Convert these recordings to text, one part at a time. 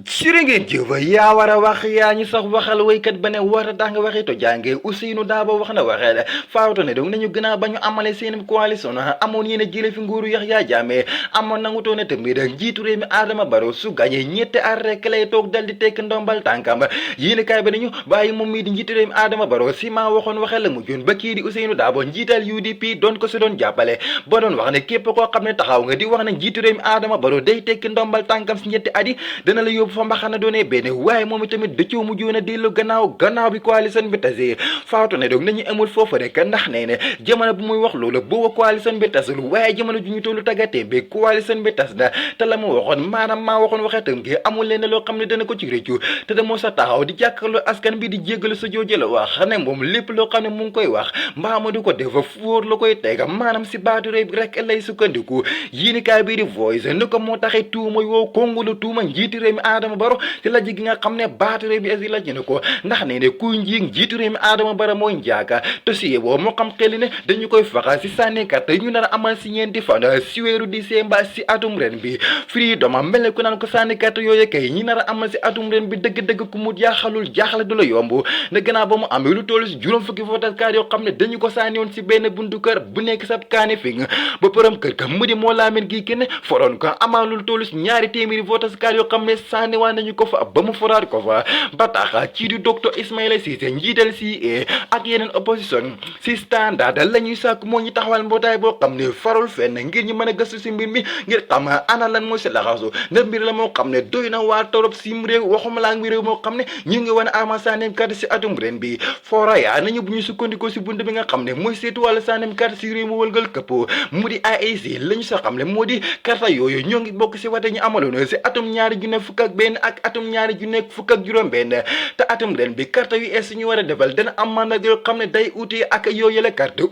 cirë ngeen jëf yaa war a wax yaa ñu sax waxal waykat ba ne war a tax nga waxee to jànge Ousseynou Dabo wax na waxee faawto ne donc nañu gën a ba ñu amale seen coalition amoon yéen a jële fi nguuru Yahya Jammeh amoon nangu ne tamit njiitu réew mi Adama Barrow su gañee ñetti at rek lay toog dal di tekk ndombal tànkam yéen kaay ba nañu bàyyi moom mii di njiitu réew mi Adama Barrow si maa waxoon waxee la mujjoon ba kii di Ousseynou Dabo njiital UDP doon ko si doon jàppale ba doon wax ne képp koo xam ne taxaw nga di wax ne njiitu réew mi Adama Barrow day tekki ndombal tànkam si ñetti at yi dana la yóbbu fa mbaxana doone benn waaye moom itamit dëccoo mujjoon a dellu gannaaw bi coalition bi tasee faatu ne donc nañu amul foofu rek ndax nee ne jamono bu muy wax loolu booba coalition bi tasul waaye jamono ju ñu tollu tàggatee bi coalition bi tas na te la mu waxoon maanaam maa waxoon waxeetam gi amul leen loo xam ne dana ko ci réccu te da moo sa taxaw di jàkkaarloo askan bi di jéggalu sa jooju la wax ne moom lépp loo xam ne mu ngi koy wax mbaama du ko defa fóor la koy tega maanaam si baatu réew bi rek lay sukkandiku yéenikaay bi di Voice ni ko moo taxee tuuma yow kongulu tuuma njiiti réew mi Adama Barrow ci lajj gi nga xam ne baatu réew bi asi lajj na ko ndax nee ne kuy njiig njiitu réew mi Adama Barrow mooy njaaka te si boo moo xam xel ne dañu koy faxa si sànnikat ñu nar a amal si ñeenti fan si weeru décembre si atum ren bi Freedom mel ne ku naan ko sànnikat yooyu kay ñi nar a amal si atum ren bi dëgg-dëgg ku mu jaaxalul jaaxle du la yomb ne gannaaw ba mu amee lu toll si juróom fukki votekat yoo xam ne dañu ko sànniwoon si benn buntu kër bu nekk sab kaani fi nga ba borom kër ka mu di moo laamen gi kenn foroon ko amaa lu toll si ñaari téeméeri votekat yoo xam ne sànniwaan nañu ko fa ba mu foraat ko fa ba tax ci di docteur Ismaïla Cissé njiital CA ak yeneen opposition si standard la ñuy sàkk moo ñu taxawal mbootaay boo xam ne farul fenn ngir ñu mën a gëstu si mbir mi ngir xam ana lan mooy si laxasu ndax mbir la moo xam ne doy na waa torop sim réew waxuma laa ngi réew moo xam ne ñu ngi wane ama sànneem carte si atum ren bi foraya nañu bu ñu sukkandikoo si bunt bi nga xam ne mooy seetu wàlla sànneem carte si réew mu wëlgal këpp mu di IEC la ñu sa xam ne moo di carte yooyu ñoo ngi bokk si wate ñu amaloon si atum ñaari junne fukk ak benn ak atum ñaari junne fukk ak juróom benn te atum ren bi carte yu es ñu war a defal dana am mandat yoo xam ne day utee ak yooyu la carte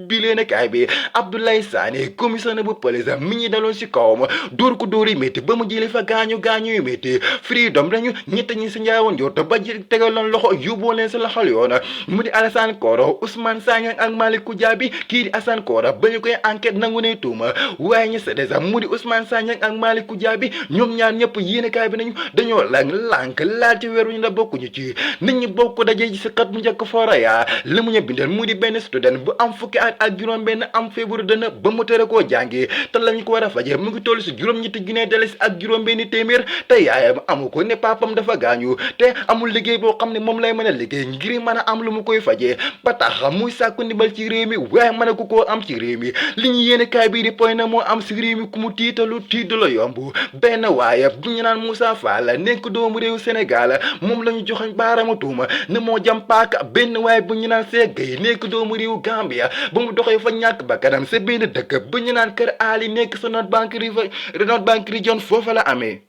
bi leen kaay bi Abdoulaye Sané commissionnaire bu police mi ñi daloon si kawam dóor ko dóor yi métti ba mu jëlee fa gaañu yu métti Freedom dañu ñett ñi si njaawoon njort ba tegaloon loxo yóbboo leen si loxol yoon mu di Alassane Koro Ousmane Sagnan ak Malick Koudiaby kii di Alassane Koro ba ñu koy enquête nangu ne tuuma waaye ñu sedde sax mu di Ousmane Sagnan ak Malick Koudiaby ñoom ñaar ñëpp yéenekaay bi nañu dañoo lànk laal ci weer wu ñu la bokkuñu ci nit ñi bokk dajee ci si xat mu njëkk foraya li mu ñu bindal mu di benn student bu am fukki at ak juróom benn am feebaru dënn ba mu tere koo jàngi te lañ ko war a faje mu ngi toll si juróom-ñetti junni dalasi ak juróom benn téeméer te yaayam amu ko ne papam dafa gaañu te amul liggéey boo xam ne moom lay mën a liggéey ngir mën a am lu mu koy fajee ba tax muy sàkku ndimbal ci réew mi waaye mën a ko koo am ci réew mi li ñu yéene kaay bii di point na moo am si réew mi ku mu tiitalu la yomb benn waaye bu ñu naan Moussa Fall nekk doomu réew Sénégal moom la ñu joxoñ baaraamu tuuma ne moo jam paaka benn waaye bu ñu naan Seck Gueye nekk doomu réew Gambia ba mu doxee fa ñàkk ba kanam sa benn dëkk bu ñu naan Kër Ali nekk sa North Bank Region foofa la amee